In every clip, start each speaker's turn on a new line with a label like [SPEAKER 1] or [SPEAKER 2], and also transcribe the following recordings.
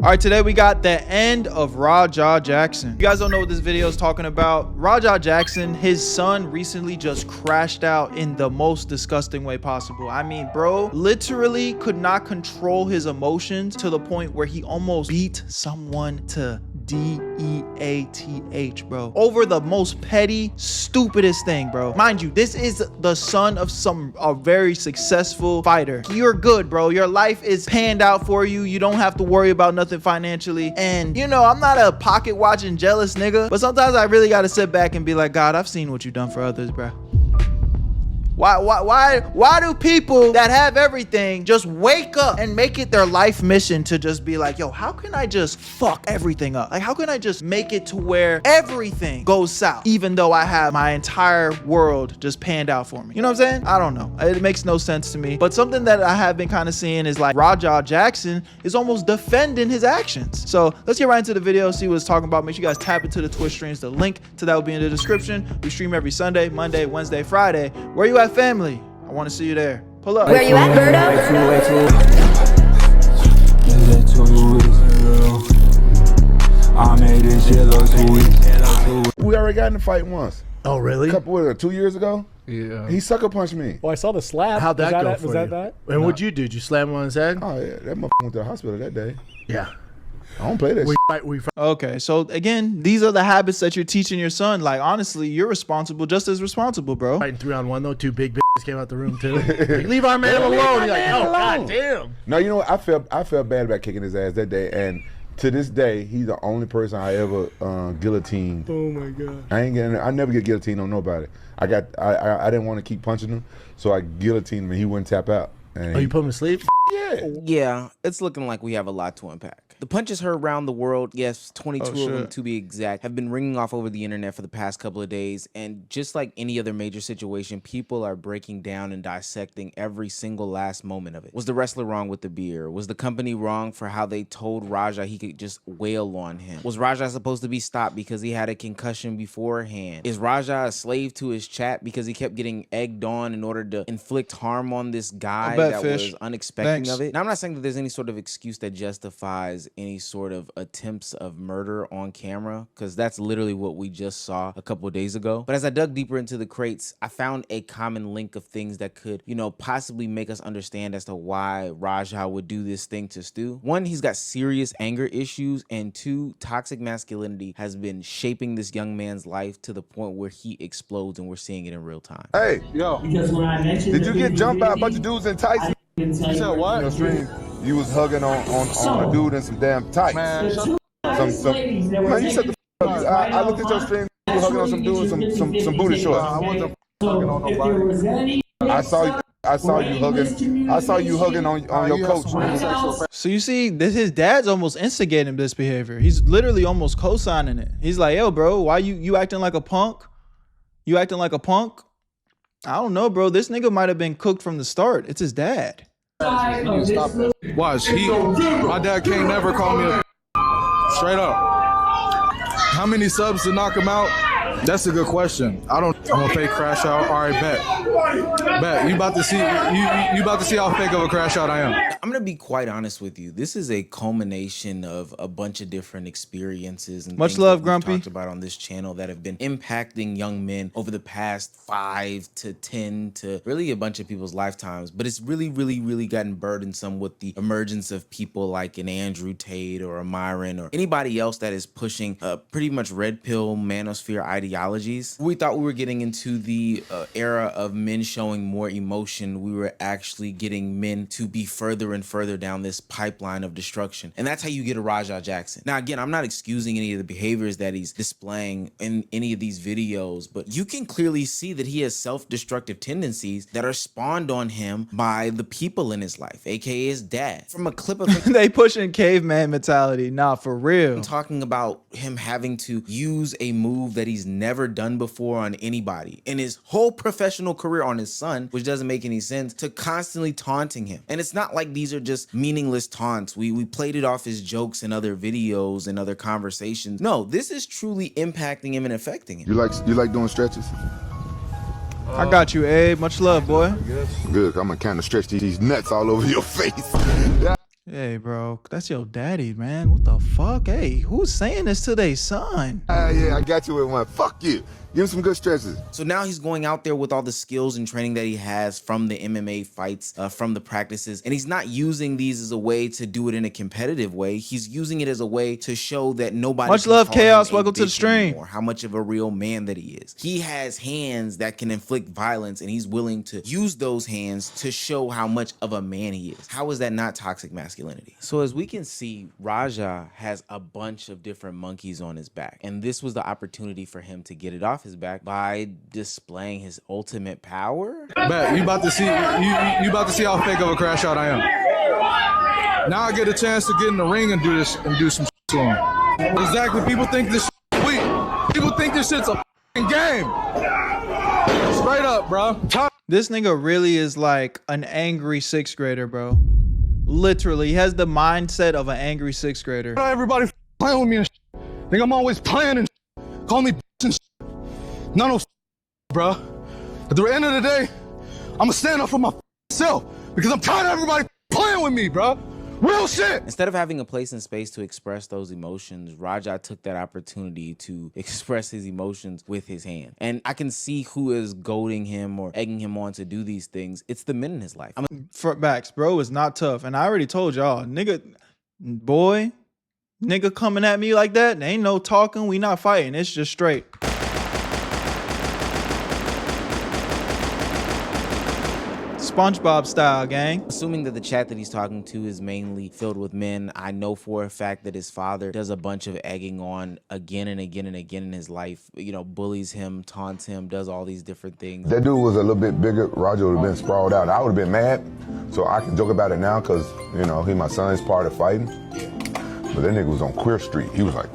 [SPEAKER 1] All right, today we got the end of Raja Jackson. You guys don't know what this video is talking about. Raja Jackson, his son recently just crashed out in the most disgusting way possible. I mean, bro literally could not control his emotions to the point where he almost beat someone to death, bro, over the most petty, stupidest thing, bro. Mind you, this is the son of a very successful fighter. You're good, bro. Your life is panned out for you. You don't have to worry about nothing financially. And you know, I'm not a pocket watching jealous nigga, but sometimes I really gotta sit back and be like, God, I've seen what you've done for others, bro. Why do people that have everything just wake up and make it their life mission to just be like, yo, how can I just fuck everything up? Like, how can I just make it to where everything goes south, even though I have my entire world just panned out for me? You know what I'm saying? I don't know. It makes no sense to me. But something that I have been kind of seeing is like Raja Jackson is almost defending his actions. So let's get right into the video, see what it's talking about. Make sure you guys tap into the Twitch streams. The link to that will be in the description. We stream every Sunday, Monday, Wednesday, Friday. Where you at, family? I want to see you there. Pull up.
[SPEAKER 2] Where you at, Berto?
[SPEAKER 3] We already got in the fight once.
[SPEAKER 4] Oh, really?
[SPEAKER 3] A couple, 2 years ago?
[SPEAKER 4] Yeah.
[SPEAKER 3] He sucker punched me.
[SPEAKER 5] Well, I saw the slap.
[SPEAKER 4] How'd that go for
[SPEAKER 5] Was
[SPEAKER 4] you?
[SPEAKER 5] that?
[SPEAKER 4] And what'd you do? Did you slam him on his head?
[SPEAKER 3] Oh, yeah. That motherfucker went to the hospital that day.
[SPEAKER 4] Yeah.
[SPEAKER 3] I don't play that shit.
[SPEAKER 1] Okay, so again, these are the habits that you're teaching your son. Like, honestly, you're responsible, just as responsible, bro.
[SPEAKER 4] Fighting 3-on-1 though, two big bitches came out the room too. Like, leave our man alone. You're like, oh god damn.
[SPEAKER 3] No, you know what? I felt bad about kicking his ass that day, and to this day, he's the only person I ever guillotined.
[SPEAKER 5] Oh my god.
[SPEAKER 3] I never get guillotined on nobody. I didn't want to keep punching him, so I guillotined him and he wouldn't tap out. And
[SPEAKER 4] Oh, you put him to sleep?
[SPEAKER 6] Yeah, it's looking like we have a lot to unpack. The punches heard around the world, yes, 22 of them to be exact, have been ringing off over the internet for the past couple of days. And just like any other major situation, people are breaking down and dissecting every single last moment of it. Was the wrestler wrong with the beer? Was the company wrong for how they told Raja he could just wail on him? Was Raja supposed to be stopped because he had a concussion beforehand? Is Raja a slave to his chat because he kept getting egged on in order to inflict harm on this guy that was unexpecting of it? Now, I'm not saying that there's any sort of excuse that justifies any sort of attempts of murder on camera, because that's literally what we just saw a couple of days ago. But as I dug deeper into the crates, I found a common link of things that could, you know, possibly make us understand as to why Raja would do this thing to Stu. One, he's got serious anger issues, and two, toxic masculinity has been shaping this young man's life to the point where he explodes, and we're seeing it in real time.
[SPEAKER 3] Hey, yo, did you get jumped by a bunch of dudes in tights?
[SPEAKER 7] You said what?
[SPEAKER 3] You was hugging on a dude in some damn tights. Man,
[SPEAKER 7] man,
[SPEAKER 3] you shut the f up. I looked at your stream. You were hugging on some dude in some booty shorts.
[SPEAKER 7] I wasn't hugging on nobody.
[SPEAKER 3] I saw you hugging on your coach.
[SPEAKER 1] So you see, his dad's almost instigating this behavior. He's literally almost co-signing it. He's like, yo, bro, why you acting like a punk? You acting like a punk? I don't know, bro. This nigga might have been cooked from the start. It's his dad.
[SPEAKER 7] Watch, my dad can't never call me a straight up. How many subs to knock him out? That's a good question. I'm gonna fake crash out. All right, bet. You about to see how fake of a crash out I am.
[SPEAKER 6] I'm gonna be quite honest with you. This is a culmination of a bunch of different experiences and
[SPEAKER 1] much
[SPEAKER 6] things
[SPEAKER 1] love,
[SPEAKER 6] that we've
[SPEAKER 1] Grumpy,
[SPEAKER 6] talked about on this channel that have been impacting young men over the past 5 to 10 to really a bunch of people's lifetimes. But it's really gotten burdensome with the emergence of people like an Andrew Tate or a Myron or anybody else that is pushing pretty much red pill manosphere ideologies. We thought we were getting into the era of men showing more emotion. We were actually getting men to be further and further down this pipeline of destruction. And that's how you get a Raja Jackson. Now, again, I'm not excusing any of the behaviors that he's displaying in any of these videos, but you can clearly see that he has self-destructive tendencies that are spawned on him by the people in his life, aka his dad. From a clip of him
[SPEAKER 1] they pushing caveman mentality. Nah, for real.
[SPEAKER 6] Talking about him having to use a move that he's never done before on anybody in his whole professional career on his son, which doesn't make any sense, to constantly taunting him. And it's not like these are just meaningless taunts. We played it off as jokes in other videos and other conversations. No, this is truly impacting him and affecting him.
[SPEAKER 3] You like doing stretches?
[SPEAKER 1] I got you, Abe. Much love, boy.
[SPEAKER 3] Good. I'm gonna kind of stretch these nuts all over your face.
[SPEAKER 1] Hey, bro, that's your daddy, man. What the fuck? Hey, who's saying this to their son?
[SPEAKER 5] Yeah, I got you with one. Fuck you. Give him some good stretches.
[SPEAKER 6] So now he's going out there with all the skills and training that he has from the MMA fights, from the practices, and he's not using these as a way to do it in a competitive way. He's using it as a way to show that nobody.
[SPEAKER 1] Much
[SPEAKER 6] can
[SPEAKER 1] love,
[SPEAKER 6] call him
[SPEAKER 1] Chaos.
[SPEAKER 6] a
[SPEAKER 1] Welcome to the
[SPEAKER 6] bitch
[SPEAKER 1] stream.
[SPEAKER 6] anymore, how much of a real man that he is. He has hands that can inflict violence, and he's willing to use those hands to show how much of a man he is. How is that not toxic masculinity? So as we can see, Raja has a bunch of different monkeys on his back, and this was the opportunity for him to get it off his back by displaying his ultimate power.
[SPEAKER 7] Bet you about to see you about to see how fake of a crash out I am. Now I get a chance to get in the ring and do this and do some shit to him. Exactly. People think this shit's sweet. People think this shit's a f***ing game. Straight up, bro.
[SPEAKER 1] This nigga really is like an angry sixth grader, bro. Literally, he has the mindset of an angry sixth grader.
[SPEAKER 7] Everybody playing with me and shit. Think I'm always playing and shit. Call me and shit. None of bro. At the end of the day, I'ma stand up for myself because I'm tired of everybody playing with me, bro. Real shit.
[SPEAKER 6] Instead of having a place and space to express those emotions, Raja took that opportunity to express his emotions with his hand. And I can see who is goading him or egging him on to do these things. It's the men in his life.
[SPEAKER 1] For backs, bro, is not tough. And I already told y'all, nigga, boy, nigga coming at me like that, there ain't no talking. We not fighting. It's just straight. SpongeBob style, gang.
[SPEAKER 6] Assuming that the chat that he's talking to is mainly filled with men, I know for a fact that his father does a bunch of egging on again and again and again in his life. You know, bullies him, taunts him, does all these different things.
[SPEAKER 3] That dude was a little bit bigger. Roger would have been sprawled out. I would have been mad. So I can joke about it now because, you know, he my son's part of fighting. But that nigga was on Queer Street. He was like...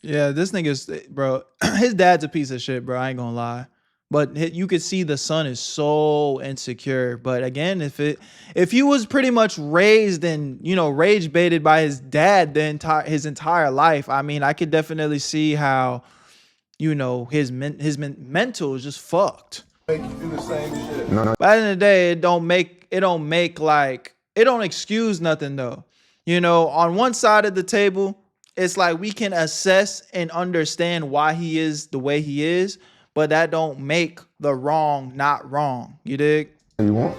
[SPEAKER 1] Yeah, this nigga's, bro, his dad's a piece of shit, bro. I ain't gonna lie. But you could see the son is so insecure. But again, if he was pretty much raised and, you know, rage baited by his dad his entire life, I mean, I could definitely see how, you know, his mental is just fucked.
[SPEAKER 3] Make you do the same shit. No.
[SPEAKER 1] But at the end of the day, it don't excuse nothing though. You know, on one side of the table, it's like we can assess and understand why he is the way he is, but that don't make the wrong not wrong. You dig?
[SPEAKER 3] You want?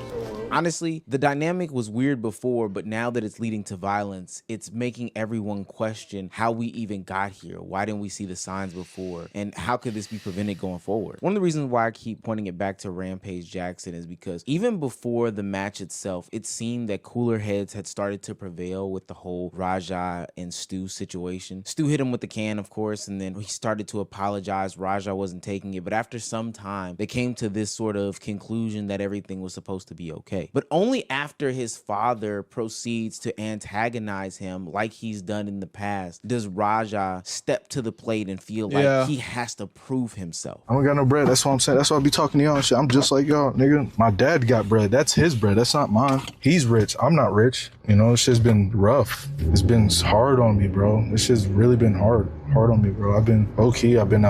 [SPEAKER 6] Honestly, the dynamic was weird before, but now that it's leading to violence, it's making everyone question how we even got here. Why didn't we see the signs before? And how could this be prevented going forward? One of the reasons why I keep pointing it back to Rampage Jackson is because even before the match itself, it seemed that cooler heads had started to prevail with the whole Raja and Stu situation. Stu hit him with the can, of course, and then he started to apologize. Raja wasn't taking it, but after some time, they came to this sort of conclusion that everything was supposed to be okay. But only after his father proceeds to antagonize him like he's done in the past does Raja step to the plate and feel like he has to prove himself.
[SPEAKER 7] I don't got no bread. That's what I'm saying. That's why I be talking to y'all and shit. I'm just like y'all, nigga. My dad got bread. That's his bread. That's not mine. He's rich. I'm not rich. You know, it's just been rough. It's been hard on me, bro. It's just really been hard on me, bro. I've been low-key. I've been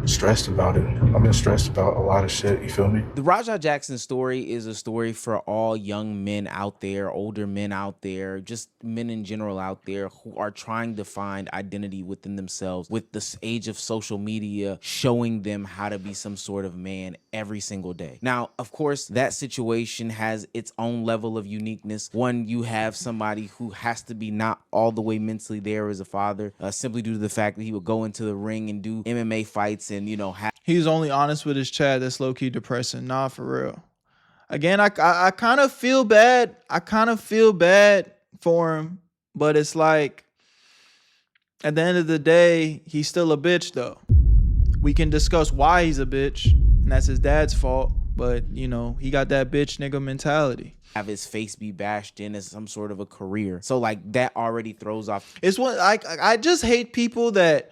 [SPEAKER 7] stressed about it. I've been stressed about a lot of shit, you feel me?
[SPEAKER 6] The Raja Jackson story is a story for all young men out there, older men out there, just men in general out there who are trying to find identity within themselves with this age of social media showing them how to be some sort of man every single day. Now, of course, that situation has its own level of uniqueness. One, you have somebody who has to be not all the way mentally there as a father, simply due to the fact that he would go into the ring and do MMA fights and, you know,
[SPEAKER 1] he's only honest with his chat. That's low-key depressing. Nah, for real. Again, I kind of feel bad. I kind of feel bad for him, but it's like at the end of the day, he's still a bitch though. We can discuss why he's a bitch, and that's his dad's fault, but you know, he got that bitch nigga mentality.
[SPEAKER 6] Have his face be bashed in as some sort of a career. So like that already throws off.
[SPEAKER 1] It's what I just hate people that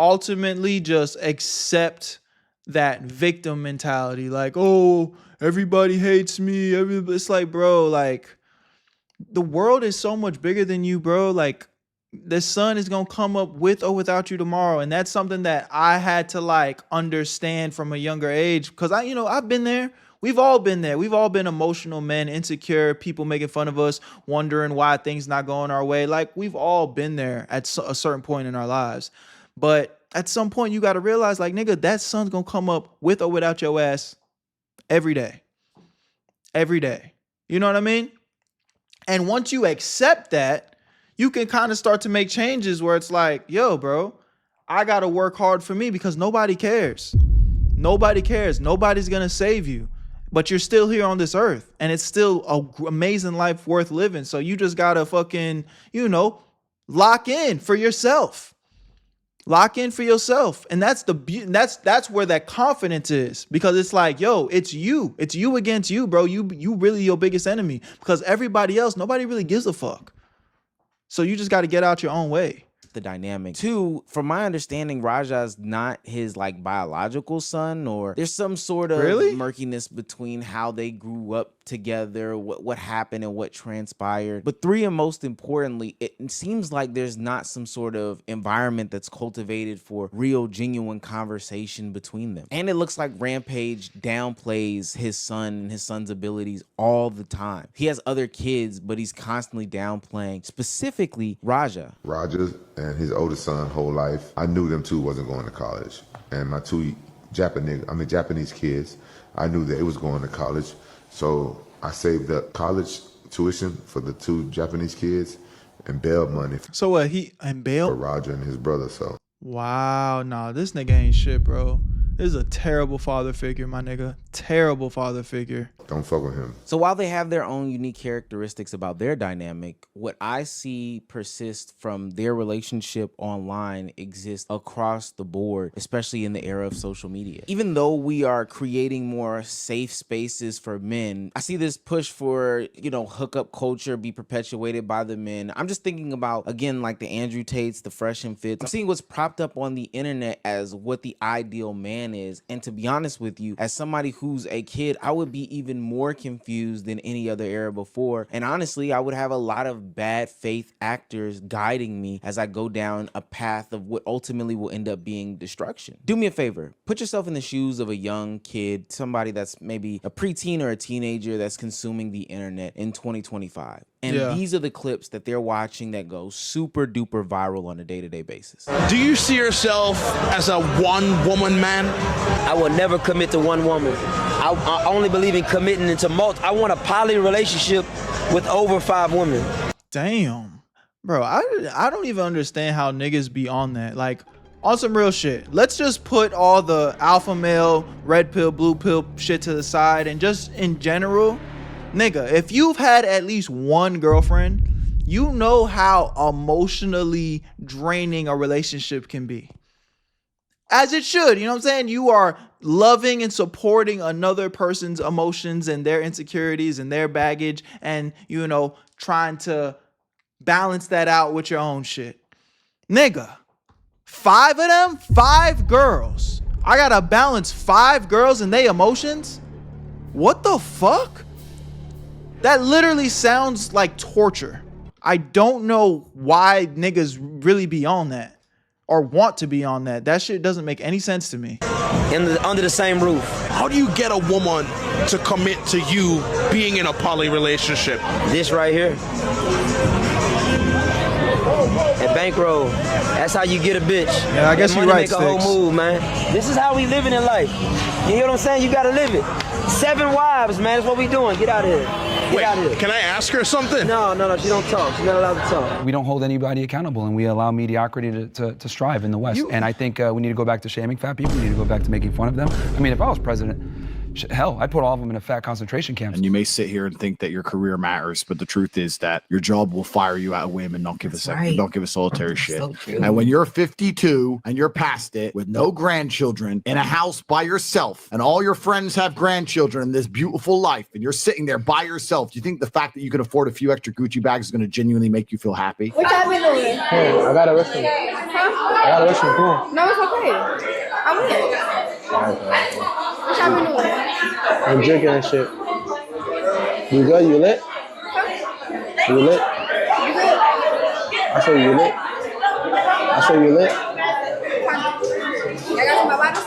[SPEAKER 1] ultimately just accept that victim mentality. Like, oh, everybody hates me. It's like, bro, like the world is so much bigger than you, bro. Like the sun is going to come up with or without you tomorrow. And that's something that I had to like understand from a younger age. Cause I've been there We've all been there. We've all been emotional men, insecure, people making fun of us, wondering why things not going our way. Like, we've all been there at a certain point in our lives. But at some point, you got to realize, like, nigga, that sun's going to come up with or without your ass every day. Every day. You know what I mean? And once you accept that, you can kind of start to make changes where it's like, yo, bro, I got to work hard for me because nobody cares. Nobody cares. Nobody's going to save you. But you're still here on this earth. And it's still an amazing life worth living. So you just got to fucking, you know, lock in for yourself. Lock in for yourself. And that's that's where that confidence is. Because it's like, yo, it's you. It's you against you, bro. You really your biggest enemy. Because everybody else, nobody really gives a fuck. So you just got to get out your own way.
[SPEAKER 6] The dynamic. Two, from my understanding, Raja's not his like biological son, or there's some sort of murkiness between how they grew up together, what happened and what transpired. But three, and most importantly, it seems like there's not some sort of environment that's cultivated for real, genuine conversation between them. And it looks like Rampage downplays his son and his son's abilities all the time. He has other kids, but he's constantly downplaying, specifically Raja.
[SPEAKER 3] Raja and his oldest son whole life, I knew them two wasn't going to college. And my two Japanese kids, I knew that it was going to college. So I saved up college tuition for the two Japanese kids and bail money.
[SPEAKER 1] So what, bail?
[SPEAKER 3] For Raja and his brother, so.
[SPEAKER 1] Wow, nah, this nigga ain't shit, bro. This is a terrible father figure, my nigga. Terrible father figure.
[SPEAKER 3] Don't fuck with him.
[SPEAKER 6] So while they have their own unique characteristics about their dynamic, what I see persist from their relationship online exists across the board, especially in the era of social media. Even though we are creating more safe spaces for men, I see this push for, you know, hookup culture be perpetuated by the men. I'm just thinking about, again, like the Andrew Tates, the Fresh and Fits. I'm seeing what's propped up on the internet as what the ideal man is. And to be honest with you, as somebody who's a kid, I would be even more confused than any other era before. And honestly, I would have a lot of bad faith actors guiding me as I go down a path of what ultimately will end up being destruction. Do me a favor, put yourself in the shoes of a young kid, somebody that's maybe a preteen or a teenager that's consuming the internet in 2025. And these are the clips that they're watching that go super duper viral on a day-to-day basis.
[SPEAKER 8] Do you see yourself as a one-woman man?
[SPEAKER 2] I will never commit to one woman. I only believe in committing into multiple. I want a poly relationship with over 5 women.
[SPEAKER 1] Damn. Bro, I don't even understand how niggas be on that. Like, on some real shit. Let's just put all the alpha male, red pill, blue pill shit to the side, and just in general, nigga, if you've had at least one girlfriend, you know how emotionally draining a relationship can be. As it should, you know what I'm saying? You are loving and supporting another person's emotions and their insecurities and their baggage, and, you know, trying to balance that out with your own shit. Nigga, 5 of them? 5 girls. I gotta balance 5 girls and their emotions? What the fuck? That literally sounds like torture. I don't know why niggas really be on that or want to be on that. That shit doesn't make any sense to me.
[SPEAKER 2] Under the same roof.
[SPEAKER 8] How do you get a woman to commit to you being in a poly relationship?
[SPEAKER 2] This right here. And bankroll. That's how you get a bitch.
[SPEAKER 1] Yeah, I guess you're right,
[SPEAKER 2] Make a whole move, man. This is how we living in life. You know what I'm saying? You gotta live it. 7 wives, man. That's what we doing. Get out of here. Get out of here.
[SPEAKER 8] Can I ask her something?
[SPEAKER 2] No. She don't talk. She's not allowed to talk.
[SPEAKER 9] We don't hold anybody accountable, and we allow mediocrity to strive in the West. And I think we need to go back to shaming fat people. We need to go back to making fun of them. I mean, if I was president, hell, I'd put all of them in a fat concentration camp.
[SPEAKER 10] And you may sit here and think that your career matters, but the truth is that your job will fire you at a whim and don't give a second. Don't give a solitary shit. So and when you're 52 and you're past it with no grandchildren in a house by yourself, and all your friends have grandchildren in this beautiful life, and you're sitting there by yourself, do you think the fact that you can afford a few extra Gucci bags is going to genuinely make you feel happy?
[SPEAKER 11] What y'all been doing?
[SPEAKER 12] Hey, I got a restroom.
[SPEAKER 11] Huh?
[SPEAKER 12] I got a restroom. Come on.
[SPEAKER 11] No, it's okay. I'm lit. What y'all been doing?
[SPEAKER 12] I'm drinking and shit. You good? You lit?
[SPEAKER 11] Huh?
[SPEAKER 12] You lit?
[SPEAKER 11] You good?
[SPEAKER 12] I said you lit. I said you lit.
[SPEAKER 11] Y'all got some bottles?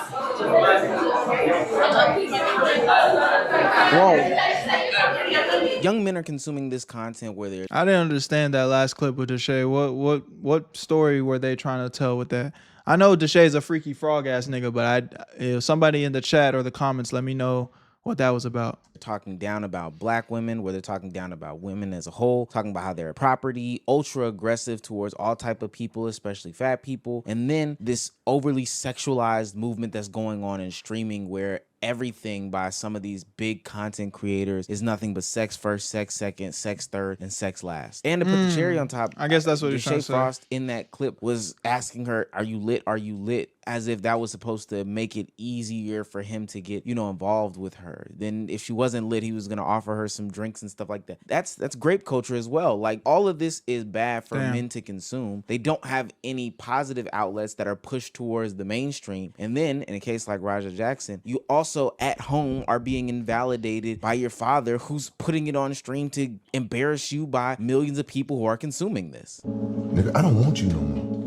[SPEAKER 6] Young men are consuming this content where they're
[SPEAKER 1] I didn't understand that last clip with Deshae. What story were they trying to tell with that? I know Deshae's a freaky frog ass nigga, but if somebody in the chat or the comments, let me know what that was about.
[SPEAKER 6] talking down about black women, where they're talking down about women as a whole, talking about how they're a property, ultra aggressive towards all type of people, especially fat people. And then this overly sexualized movement that's going on in streaming where everything by some of these big content creators is nothing but sex first, sex second, sex third, and sex last. And to put the cherry on top,
[SPEAKER 1] I guess that's what he's trying to say.
[SPEAKER 6] Frost in that clip was asking her, "Are you lit? Are you lit?" As if that was supposed to make it easier for him to get, you know, involved with her. Then if she wasn't lit, he was gonna offer her some drinks and stuff like that. That's grape culture as well. Like, all of this is bad for men to consume. They don't have any positive outlets that are pushed towards the mainstream. And then in a case like Raja Jackson, you also at home are being invalidated by your father, who's putting it on stream to embarrass you by millions of people who are consuming this.
[SPEAKER 3] Nigga, I don't want you no more.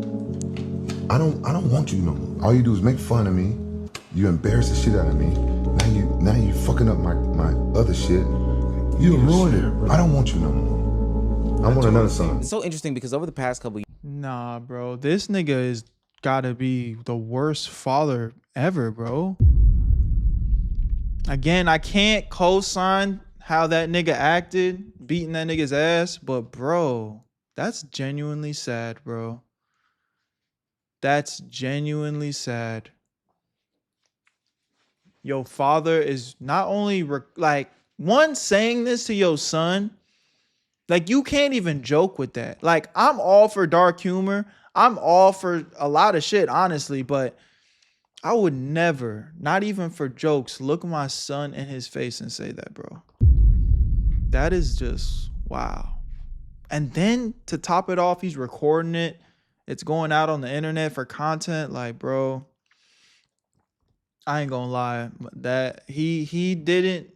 [SPEAKER 3] I don't want you no more. All you do is make fun of me. You embarrass the shit out of me. Now you fucking up my other shit. You ruined it. I don't want you no more. I want another son.
[SPEAKER 6] It's so interesting because over the past couple years,
[SPEAKER 1] nah, bro, this nigga is gotta be the worst father ever, bro. Again, I can't co-sign how that nigga acted, beating that nigga's ass, but bro, that's genuinely sad, bro. That's genuinely sad. Your father is not only like, one, saying this to your son, like, you can't even joke with that. Like, I'm all for dark humor. I'm all for a lot of shit, honestly, but I would never, not even for jokes, look my son in his face and say that, bro. That is just, wow. And then to top it off, he's recording it. It's going out on the internet for content. Like, bro, I ain't gonna lie. That he didn't.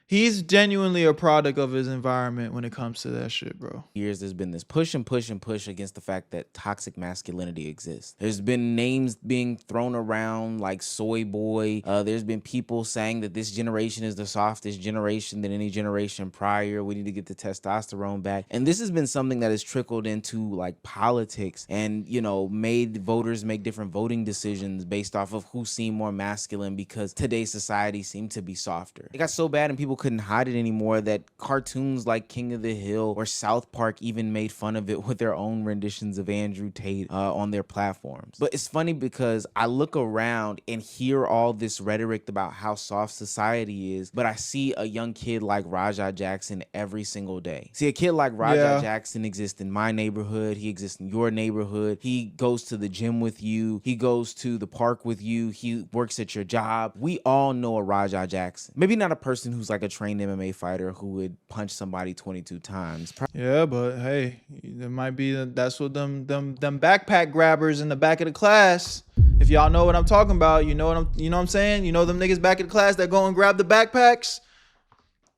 [SPEAKER 1] He's genuinely a product of his environment when it comes to that shit, bro.
[SPEAKER 6] Years there's been this push against the fact that toxic masculinity exists. There's been names being thrown around like soy boy. There's been people saying that this generation is the softest generation than any generation prior. We need to get the testosterone back. And this has been something that has trickled into like politics and, you know, made voters make different voting decisions based off of who seemed more masculine because today's society seemed to be softer. It got so bad and people couldn't hide it anymore that cartoons like King of the Hill or South Park even made fun of it with their own renditions of Andrew Tate on their platforms. But it's funny because I look around and hear all this rhetoric about how soft society is, but I see a young kid like Raja Jackson every single day. See, a kid like Raja Jackson exists in my neighborhood. He exists in your neighborhood. He goes to the gym with you. He goes to the park with you. He works at your job. We all know a Raja Jackson. Maybe not a person who's like a trained MMA fighter who would punch somebody 22 times.
[SPEAKER 1] Yeah, but hey, there might be that's what them backpack grabbers in the back of the class. If y'all know what I'm talking about, you know what I'm saying? You know them niggas back in the class that go and grab the backpacks?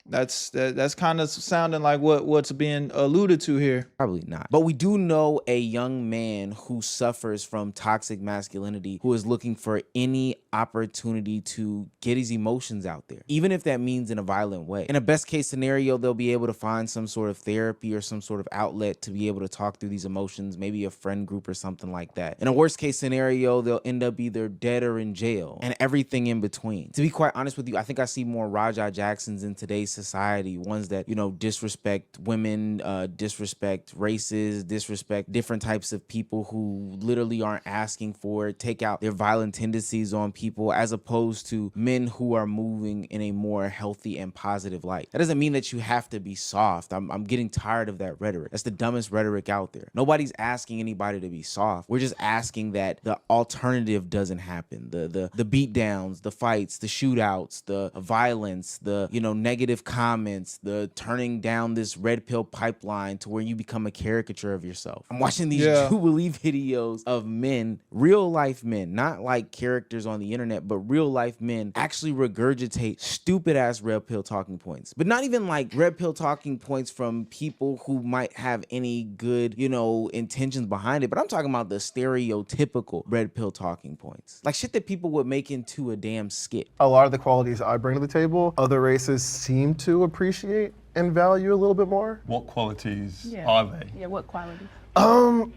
[SPEAKER 1] That's kind of sounding like what's being alluded to here.
[SPEAKER 6] Probably not. But we do know a young man who suffers from toxic masculinity who is looking for any opportunity to get his emotions out there, even if that means in a violent way. In a best case scenario, they'll be able to find some sort of therapy or some sort of outlet to be able to talk through these emotions, maybe a friend group or something like that. In a worst case scenario, they'll end up either dead or in jail and everything in between. To be quite honest with you, I think I see more Raja Jacksons in today's society, ones that, you know, disrespect women, disrespect races, disrespect different types of people who literally aren't asking for it, take out their violent tendencies on people, as opposed to men who are moving in a more healthy and positive light. That doesn't mean that you have to be soft. I'm getting tired of that rhetoric. That's the dumbest rhetoric out there. Nobody's asking anybody to be soft. We're just asking that the alternative doesn't happen. The beat downs, the fights, the shootouts, the violence, the, you know, negative comments, the turning down this red pill pipeline to where you become a caricature of yourself. I'm watching these Jubilee videos of men, real life men, not like characters on the internet, but real life men actually regurgitate stupid ass red pill talking points. But not even like red pill talking points from people who might have any good, you know, intentions behind it. But I'm talking about the stereotypical red pill talking points. Like shit that people would make into a damn skit.
[SPEAKER 13] A lot of the qualities I bring to the table, other races seem to appreciate and value a little bit more.
[SPEAKER 14] What qualities are they?
[SPEAKER 15] Yeah, what qualities?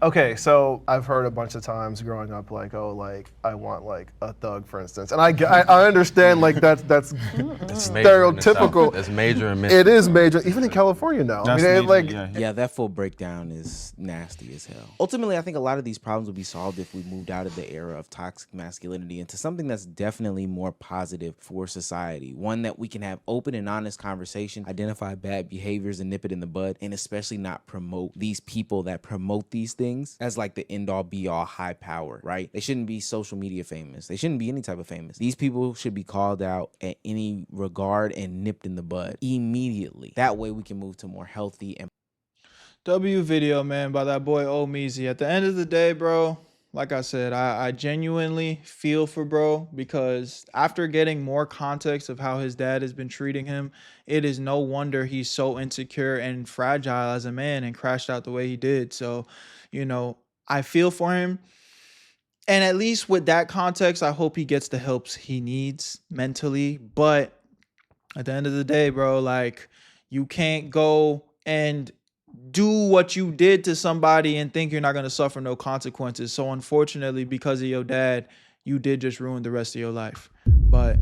[SPEAKER 13] Okay, so I've heard a bunch of times growing up, like, oh, like, I want, like, a thug, for instance. And I understand, like, that's stereotypical.
[SPEAKER 14] That's major in
[SPEAKER 13] It is major, even in California now.
[SPEAKER 14] That's
[SPEAKER 13] I mean,
[SPEAKER 14] major,
[SPEAKER 6] yeah, that full breakdown is nasty as hell. Ultimately, I think a lot of these problems would be solved if we moved out of the era of toxic masculinity into something that's definitely more positive for society. One that we can have open and honest conversation, identify bad behaviors and nip it in the bud, and especially not promote these people that promote these things as like the end all be all high power, right? They shouldn't be social media famous. They shouldn't be any type of famous. These people should be called out at any regard and nipped in the bud immediately. That way we can move to more healthy and
[SPEAKER 1] W video, man, by that boy Omeezy. At the end of the day, bro, like I said, I genuinely feel for bro, because after getting more context of how his dad has been treating him, it is no wonder he's so insecure and fragile as a man and crashed out the way he did. So, you know, I feel for him. And at least with that context, I hope he gets the help he needs mentally. But at the end of the day, bro, like, you can't go and do what you did to somebody and think you're not going to suffer no consequences. So unfortunately, because of your dad, you did just ruin the rest of your life. But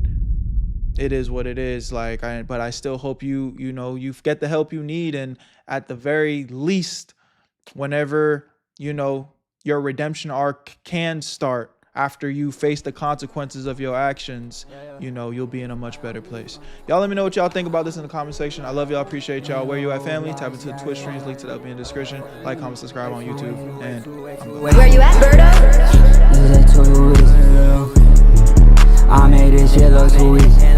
[SPEAKER 1] it is what it is. Like, but I still hope you get the help you need. And at the very least, whenever, you know, your redemption arc can start after you face the consequences of your actions, you know, you'll be in a much better place. Y'all let me know what y'all think about this in the comment section. I love y'all, appreciate y'all. Where you at, family? Tap into the Twitch streams, link to that will be in the description. Like, comment, subscribe on YouTube, and
[SPEAKER 11] Where you at, Berto?
[SPEAKER 2] I made this shit look too easy.